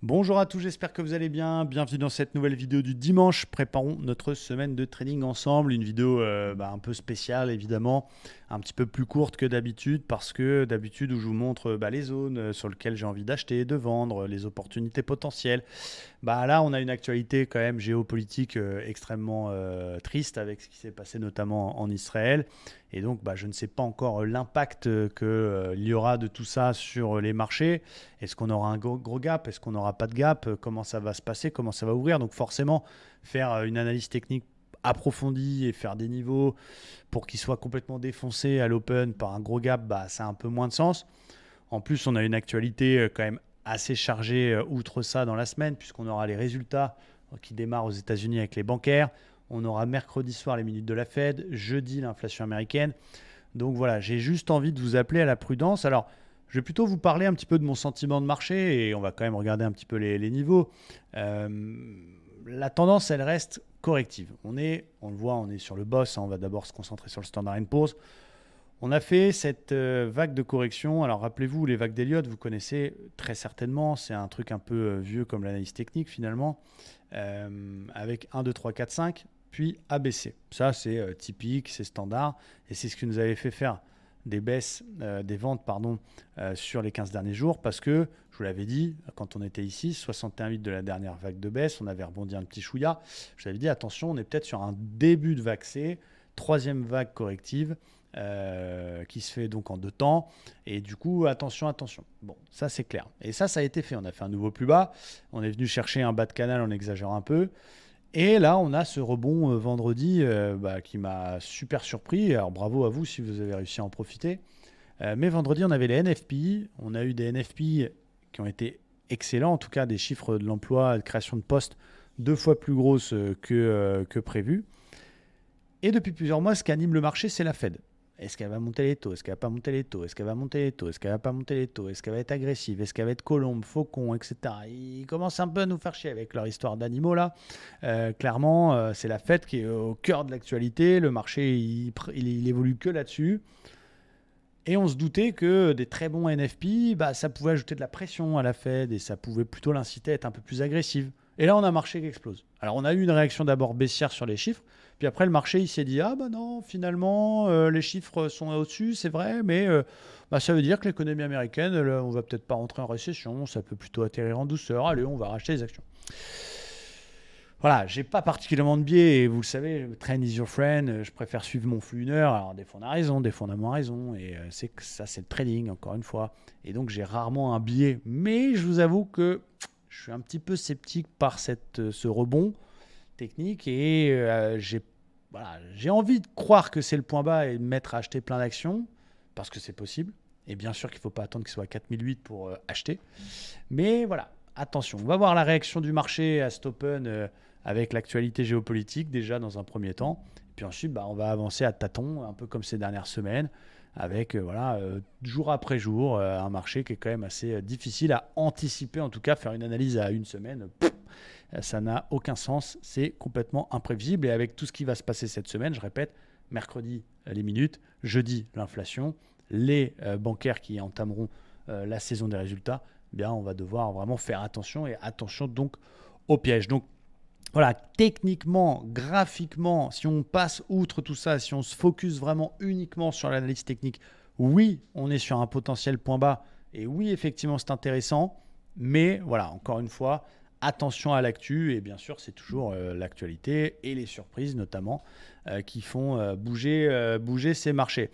Bonjour à tous, j'espère que vous allez bien. Bienvenue dans cette nouvelle vidéo du dimanche. Préparons notre semaine de trading ensemble. Une vidéo un peu spéciale évidemment, un petit peu plus courte que d'habitude parce que d'habitude où je vous montre les zones sur lesquelles j'ai envie d'acheter, de vendre, les opportunités potentielles. Là, on a une actualité quand même géopolitique extrêmement triste avec ce qui s'est passé notamment en Israël. Et donc, je ne sais pas encore l'impact qu'il y aura de tout ça sur les marchés. Est-ce qu'on aura un gros gap? Est-ce qu'on n'aura pas de gap? Comment ça va se passer? Comment ça va ouvrir? Donc forcément, faire une analyse technique approfondie et faire des niveaux pour qu'ils soient complètement défoncés à l'open par un gros gap, ça a un peu moins de sens. En plus, on a une actualité quand même assez chargée outre ça dans la semaine, puisqu'on aura les résultats qui démarrent aux États-Unis avec les bancaires. On aura mercredi soir les minutes de la Fed, jeudi l'inflation américaine. Donc voilà, j'ai juste envie de vous appeler à la prudence. Alors, je vais plutôt vous parler un petit peu de mon sentiment de marché et on va quand même regarder un petit peu les niveaux. Euh, la tendance, elle reste corrective. On le voit, on est sur le boss. On va d'abord se concentrer sur le Standard & Poor's. On a fait cette vague de correction. Alors rappelez-vous, les vagues d'Elliott, vous connaissez très certainement. C'est un truc un peu vieux comme l'analyse technique finalement, avec 1, 2, 3, 4, 5, puis ABC. Ça, c'est typique, c'est standard, et c'est ce qui nous avait fait faire des baisses, des ventes, pardon, sur les 15 derniers jours, parce que, je vous l'avais dit, quand on était ici, 61,8 de la dernière vague de baisse, on avait rebondi un petit chouïa. Je vous avais dit, attention, on est peut-être sur un début de vague C, troisième vague corrective, qui se fait donc en 2 temps. Et du coup, attention. Bon, ça c'est clair. Et ça a été fait. On a fait un nouveau plus bas. On est venu chercher un bas de canal en exagérant un peu. Et là, on a ce rebond vendredi qui m'a super surpris. Alors bravo à vous si vous avez réussi à en profiter. Mais vendredi, on avait les NFP. On a eu des NFP qui ont été excellents. En tout cas, des chiffres de l'emploi, de création de postes 2 fois plus grosses que prévu. Et depuis plusieurs mois, ce qui anime le marché, c'est la Fed. Est-ce qu'elle va monter les taux? Est-ce qu'elle va pas monter les taux? Est-ce qu'elle va monter les taux? Est-ce qu'elle va pas monter les taux? Est-ce qu'elle va être agressive? Est-ce qu'elle va être colombe, faucon, etc. Ils commencent un peu à nous faire chier avec leur histoire d'animaux là. Clairement, c'est la Fed qui est au cœur de l'actualité. Le marché, il évolue que là-dessus. Et on se doutait que des très bons NFP, ça pouvait ajouter de la pression à la Fed et ça pouvait plutôt l'inciter à être un peu plus agressive. Et là, on a un marché qui explose. Alors, on a eu une réaction d'abord baissière sur les chiffres, puis après, le marché, il s'est dit, ah non, finalement, les chiffres sont au-dessus, c'est vrai, mais ça veut dire que l'économie américaine, on va peut-être pas rentrer en récession, ça peut plutôt atterrir en douceur, allez, on va racheter les actions. Voilà, j'ai pas particulièrement de biais, et vous le savez, trend is your friend, je préfère suivre mon flux une heure. Alors des fois on a raison, des fois on a moins raison, et c'est que ça c'est le trading, encore une fois. Et donc j'ai rarement un biais, mais je vous avoue que je suis un petit peu sceptique par ce rebond technique, et j'ai envie de croire que c'est le point bas et de me mettre à acheter plein d'actions, parce que c'est possible. Et bien sûr qu'il ne faut pas attendre qu'il soit à 4008 pour acheter. Mais voilà, attention, on va voir la réaction du marché à cet open avec l'actualité géopolitique déjà dans un premier temps. Puis ensuite, on va avancer à tâtons, un peu comme ces dernières semaines, avec jour après jour, un marché qui est quand même assez difficile à anticiper, en tout cas faire une analyse à une semaine. Ça n'a aucun sens, c'est complètement imprévisible. Et avec tout ce qui va se passer cette semaine, je répète, mercredi les minutes, jeudi l'inflation, les bancaires qui entameront la saison des résultats, on va devoir vraiment faire attention et attention donc au piège. Donc voilà, techniquement, graphiquement, si on passe outre tout ça, si on se focus vraiment uniquement sur l'analyse technique, oui, on est sur un potentiel point bas et oui, effectivement, c'est intéressant, mais voilà, encore une fois, attention à l'actu et bien sûr, c'est toujours l'actualité et les surprises notamment qui font bouger ces marchés.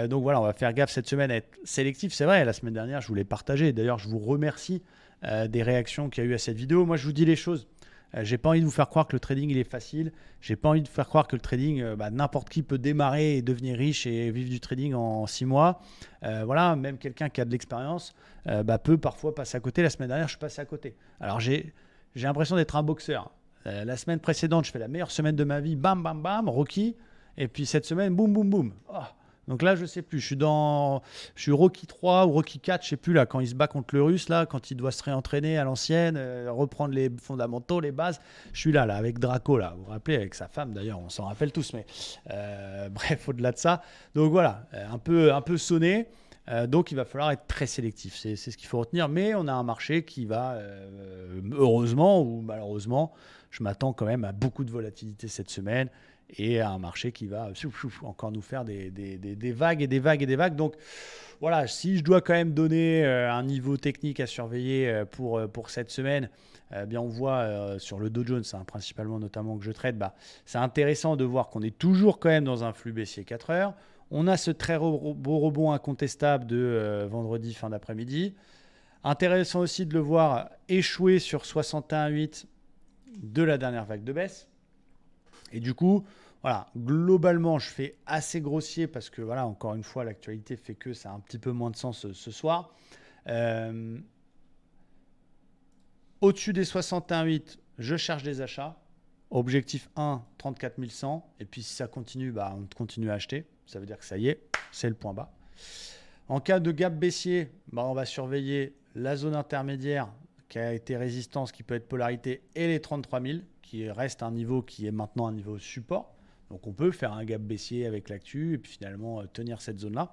Donc voilà, on va faire gaffe cette semaine à être sélectif. C'est vrai, la semaine dernière, je vous l'ai partagé. D'ailleurs, je vous remercie des réactions qu'il y a eu à cette vidéo. Moi, je vous dis les choses. J'ai pas envie de vous faire croire que le trading il est facile. J'ai pas envie de vous faire croire que le trading, n'importe qui peut démarrer et devenir riche et vivre du trading en 6 mois. Voilà, même quelqu'un qui a de l'expérience peut parfois passer à côté. La semaine dernière, je suis passé à côté. Alors j'ai l'impression d'être un boxeur. La semaine précédente, je fais la meilleure semaine de ma vie, bam bam bam, Rocky. Et puis cette semaine, boum boum boum. Oh. Donc là, je sais plus. Je suis Rocky 3 ou Rocky 4, je sais plus là, quand il se bat contre le Russe, là, quand il doit se réentraîner à l'ancienne, reprendre les fondamentaux, les bases. Je suis là, avec Draco, là. Vous vous rappelez, avec sa femme d'ailleurs, on s'en rappelle tous, mais bref, au-delà de ça. Donc voilà, un peu sonné. Donc, il va falloir être très sélectif. C'est ce qu'il faut retenir. Mais on a un marché qui va, heureusement ou malheureusement, je m'attends quand même à beaucoup de volatilité cette semaine et à un marché qui va encore nous faire des vagues et des vagues et des vagues. Donc, voilà, si je dois quand même donner un niveau technique à surveiller pour cette semaine, bien on voit sur le Dow Jones, hein, principalement notamment que je traite, c'est intéressant de voir qu'on est toujours quand même dans un flux baissier 4 heures. On a ce très beau rebond incontestable de vendredi fin d'après-midi. Intéressant aussi de le voir échouer sur 61,8 de la dernière vague de baisse. Et du coup, voilà, globalement, je fais assez grossier parce que, voilà, encore une fois, l'actualité fait que ça a un petit peu moins de sens ce soir. Au-dessus des 61,8, je cherche des achats. Objectif 1, 34 100. Et puis, si ça continue, on continue à acheter. Ça veut dire que ça y est, c'est le point bas. En cas de gap baissier, on va surveiller la zone intermédiaire qui a été résistance, qui peut être polarité, et les 33 000, qui reste un niveau qui est maintenant un niveau support. Donc, on peut faire un gap baissier avec l'actu et puis finalement tenir cette zone-là.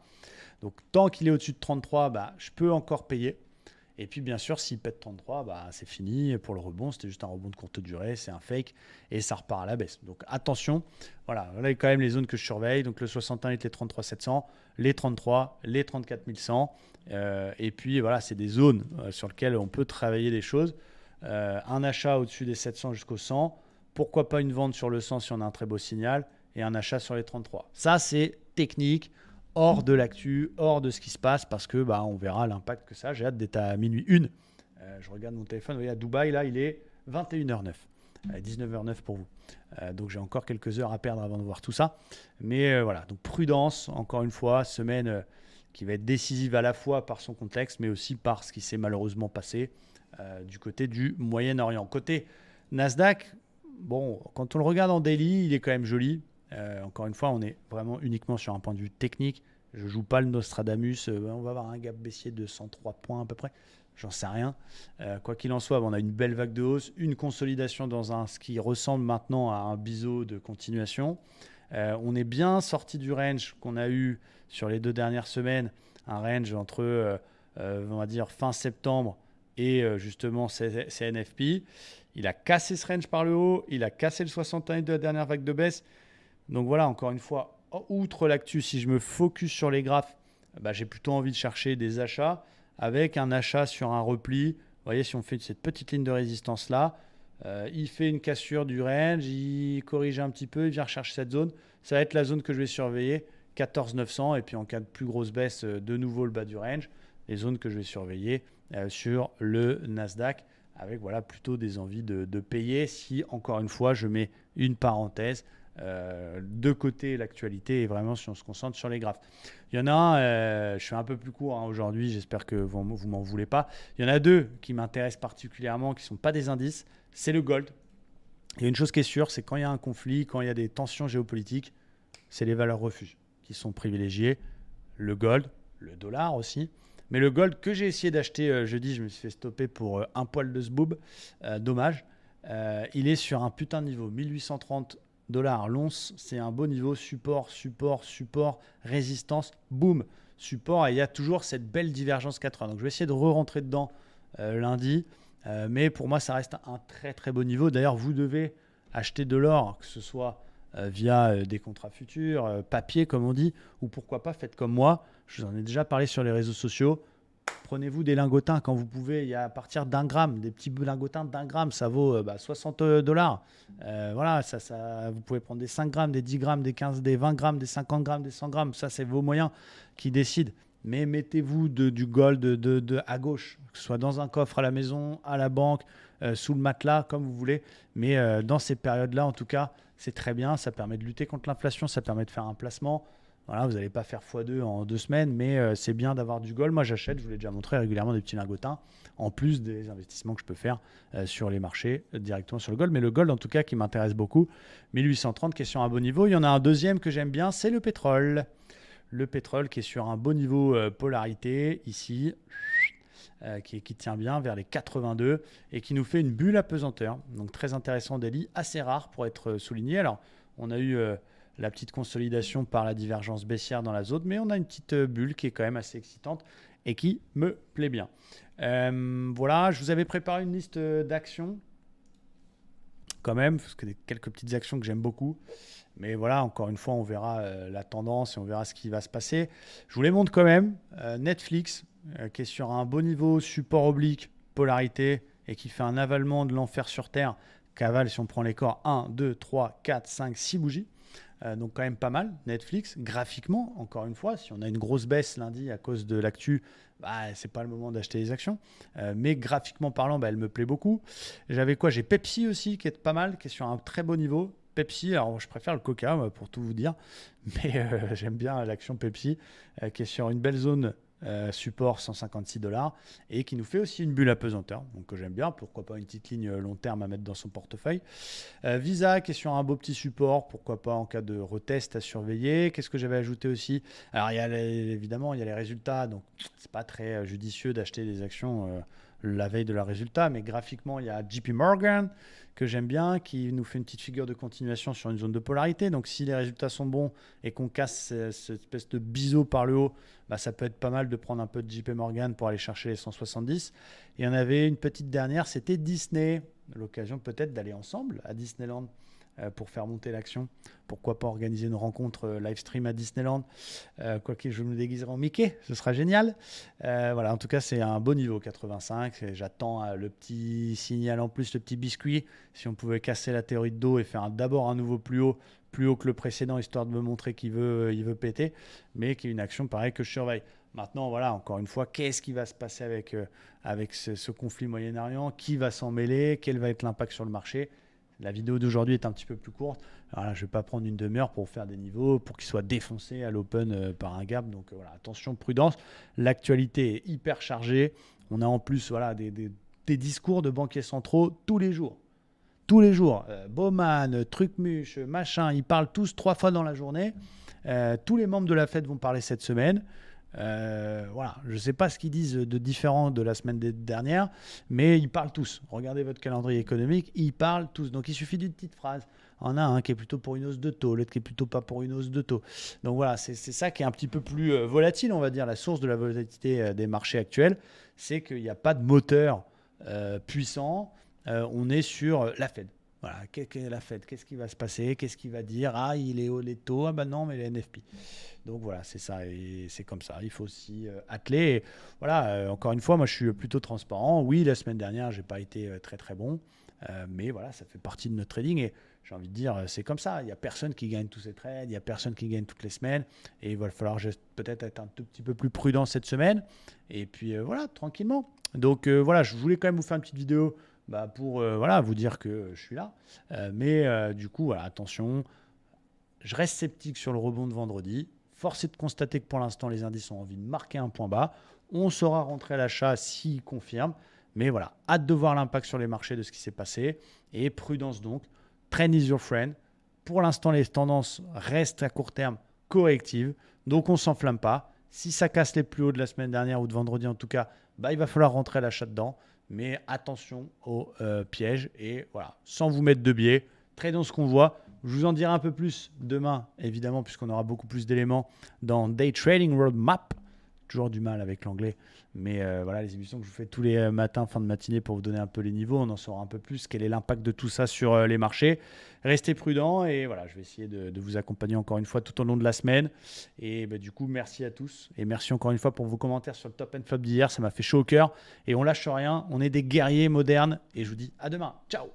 Donc, tant qu'il est au-dessus de 33, je peux encore payer. Et puis, bien sûr, s'il pète 33, c'est fini pour le rebond. C'était juste un rebond de courte durée, c'est un fake et ça repart à la baisse. Donc, attention. Voilà, là, il y a quand même les zones que je surveille. Donc, le 61 est les 33 700, les 33, les 34 100. Et puis, voilà, c'est des zones sur lesquelles on peut travailler des choses. Un achat au-dessus des 700 jusqu'au 100. Pourquoi pas une vente sur le 100 si on a un très beau signal et un achat sur les 33. Ça, c'est technique. Hors de l'actu, hors de ce qui se passe, parce que on verra l'impact que ça a. J'ai hâte d'être à minuit 1. Je regarde mon téléphone, vous voyez, à Dubaï, là, il est 21h09. 19h09 pour vous. Donc, j'ai encore quelques heures à perdre avant de voir tout ça. Mais voilà, donc prudence, encore une fois, semaine qui va être décisive à la fois par son contexte, mais aussi par ce qui s'est malheureusement passé du côté du Moyen-Orient. Côté Nasdaq, quand on le regarde en daily, il est quand même joli. Encore une fois, on est vraiment uniquement sur un point de vue technique. Je ne joue pas le Nostradamus. On va avoir un gap baissier de 103 points à peu près. J'en sais rien. Quoi qu'il en soit, on a une belle vague de hausse, une consolidation dans ce qui ressemble maintenant à un biseau de continuation. On est bien sorti du range qu'on a eu sur les 2 dernières semaines. Un range entre, on va dire, fin septembre et justement CNFP. Il a cassé ce range par le haut. Il a cassé le 61 de la dernière vague de baisse. Donc voilà, encore une fois, outre l'actu, si je me focus sur les graphes, j'ai plutôt envie de chercher des achats avec un achat sur un repli. Vous voyez, si on fait cette petite ligne de résistance-là, il fait une cassure du range, il corrige un petit peu, il vient rechercher cette zone. Ça va être la zone que je vais surveiller, 14 900. Et puis en cas de plus grosse baisse, de nouveau le bas du range, les zones que je vais surveiller sur le Nasdaq avec plutôt des envies de payer si, encore une fois, je mets une parenthèse. De côté l'actualité et vraiment si on se concentre sur les graphes. Il y en a un, je suis un peu plus court aujourd'hui, j'espère que vous m'en voulez pas. Il y en a 2 qui m'intéressent particulièrement, qui ne sont pas des indices, c'est le gold. Il y a une chose qui est sûre, c'est quand il y a un conflit, quand il y a des tensions géopolitiques, c'est les valeurs refuges qui sont privilégiées. Le gold, le dollar aussi. Mais le gold que j'ai essayé d'acheter jeudi, je me suis fait stopper pour un poil de zboob, dommage. Il est sur un putain de niveau, 1830 $ l'once, c'est un beau niveau, support, résistance, boum, support, et il y a toujours cette belle divergence 4 heures. Donc je vais essayer de re-rentrer dedans lundi, mais pour moi ça reste un très très beau niveau. D'ailleurs, vous devez acheter de l'or, que ce soit via des contrats futurs, papier comme on dit, ou pourquoi pas, faites comme moi, je vous en ai déjà parlé sur les réseaux sociaux. Prenez-vous des lingotins quand vous pouvez. Il y a à partir d'1 gramme, des petits lingotins d'1 gramme, ça vaut 60 $. Voilà, vous pouvez prendre des 5 grammes, des 10 grammes, des 15, des 20 grammes, des 50 grammes, des 100 grammes. Ça, c'est vos moyens qui décident. Mais mettez-vous du gold à gauche, que ce soit dans un coffre à la maison, à la banque, sous le matelas, comme vous voulez. Mais dans ces périodes-là, en tout cas, c'est très bien. Ça permet de lutter contre l'inflation, ça permet de faire un placement. Voilà, vous n'allez pas faire x2 en 2 semaines, mais c'est bien d'avoir du gold. Moi, j'achète, je vous l'ai déjà montré régulièrement, des petits lingotins, en plus des investissements que je peux faire sur les marchés directement sur le gold. Mais le gold, en tout cas, qui m'intéresse beaucoup, 1830, qui est sur un bon niveau. Il y en a un deuxième que j'aime bien, c'est le pétrole. Le pétrole qui est sur un beau niveau polarité, ici, qui tient bien vers les 82 et qui nous fait une bulle à pesanteur. Donc, très intéressant daily, assez rare pour être souligné. Alors, on a eu la petite consolidation par la divergence baissière dans la zone, mais on a une petite bulle qui est quand même assez excitante et qui me plaît bien. Voilà, je vous avais préparé une liste d'actions quand même, parce que quelques petites actions que j'aime beaucoup. Mais voilà, encore une fois, on verra la tendance et on verra ce qui va se passer. Je vous les montre quand même. Netflix, qui est sur un beau niveau, support oblique, polarité, et qui fait un avalement de l'enfer sur Terre. Cavale, si on prend les corps, 1, 2, 3, 4, 5, 6 bougies. Donc quand même pas mal. Netflix, graphiquement, encore une fois, si on a une grosse baisse lundi à cause de l'actu, bah, c'est pas le moment d'acheter les actions. Mais graphiquement parlant, bah, elle me plaît beaucoup. J'avais quoi? J'ai Pepsi aussi, qui est pas mal, qui est sur un très beau niveau. Pepsi, alors je préfère le Coca pour tout vous dire, mais j'aime bien l'action Pepsi qui est sur une belle zone support 156$ et qui nous fait aussi une bulle à pesanteur, donc que j'aime bien, pourquoi pas une petite ligne long terme à mettre dans son portefeuille. Visa qui est sur un beau petit support, pourquoi pas en cas de retest à surveiller. Qu'est-ce que j'avais ajouté aussi? Alors évidemment il y a les résultats, donc c'est pas très judicieux d'acheter des actions la veille de leur résultat, mais graphiquement il y a JP Morgan que j'aime bien, qui nous fait une petite figure de continuation sur une zone de polarité. Donc si les résultats sont bons et qu'on casse cette espèce de biseau par le haut, bah, ça peut être pas mal de prendre un peu de JP Morgan pour aller chercher les 170. Et on avait une petite dernière, c'était Disney. L'occasion peut-être d'aller ensemble à Disneyland pour faire monter l'action. Pourquoi pas organiser une rencontre live stream à Disneyland, quoique je me déguiserai en Mickey, ce sera génial. Voilà, en tout cas c'est un beau niveau 85, j'attends le petit signal en plus, le petit biscuit, si on pouvait casser la théorie de dos et faire d'abord un nouveau plus haut que le précédent, histoire de me montrer qu'il veut péter, mais qui est une action pareille que je surveille. Maintenant, voilà, encore une fois, qu'est-ce qui va se passer avec ce conflit Moyen-Orient? Qui va s'en mêler? Quel va être l'impact sur le marché? La vidéo d'aujourd'hui est un petit peu plus courte. Alors là, je ne vais pas prendre une demi-heure pour faire des niveaux, pour qu'ils soient défoncés à l'open par un gap. Donc voilà, attention, prudence. L'actualité est hyper chargée. On a en plus voilà, des discours de banquiers centraux tous les jours. Tous les jours. Bowman, Trucmuche, machin, ils parlent tous 3 fois dans la journée. Tous les membres de la Fed vont parler cette semaine. Voilà, je ne sais pas ce qu'ils disent de différent de la semaine dernière, mais ils parlent tous. Regardez votre calendrier économique, ils parlent tous. Donc il suffit d'une petite phrase. On a un qui est plutôt pour une hausse de taux, l'autre qui est plutôt pas pour une hausse de taux. Donc voilà, c'est ça qui est un petit peu plus volatile, on va dire. La source de la volatilité des marchés actuels, c'est qu'il n'y a pas de moteur puissant. On est sur la Fed. Voilà, la Fed, qu'est-ce qui va se passer? Qu'est-ce qu'il va dire? Ah, il est haut les taux. Ah ben non, mais les NFP. Donc voilà, c'est ça, et c'est comme ça. Il faut aussi atteler. Et voilà, encore une fois, moi je suis plutôt transparent. Oui, la semaine dernière, j'ai pas été très très bon, mais voilà, ça fait partie de notre trading et j'ai envie de dire, c'est comme ça. Il n'y a personne qui gagne tous ses trades, il n'y a personne qui gagne toutes les semaines, et il va falloir peut-être être un tout petit peu plus prudent cette semaine. Et puis voilà, tranquillement. Donc voilà, je voulais quand même vous faire une petite vidéo pour voilà, vous dire que je suis là. Mais du coup, voilà, attention, je reste sceptique sur le rebond de vendredi. Force est de constater que pour l'instant, les indices ont envie de marquer un point bas. On saura rentrer à l'achat s'ils confirment. Mais voilà, hâte de voir l'impact sur les marchés de ce qui s'est passé. Et prudence donc, trend is your friend. Pour l'instant, les tendances restent à court terme correctives. Donc on ne s'enflamme pas. Si ça casse les plus hauts de la semaine dernière ou de vendredi en tout cas, il va falloir rentrer à l'achat dedans. Mais attention aux pièges. Et voilà, sans vous mettre de biais, tradons ce qu'on voit. Je vous en dirai un peu plus demain, évidemment, puisqu'on aura beaucoup plus d'éléments dans Day Trading Roadmap. Toujours du mal avec l'anglais, mais voilà, les émissions que je vous fais tous les matins, fin de matinée, pour vous donner un peu les niveaux, on en saura un peu plus, quel est l'impact de tout ça sur les marchés. Restez prudents et voilà, je vais essayer de vous accompagner encore une fois tout au long de la semaine. Et du coup, merci à tous et merci encore une fois pour vos commentaires sur le Top and Flop d'hier, ça m'a fait chaud au cœur et on lâche rien, on est des guerriers modernes et je vous dis à demain, ciao.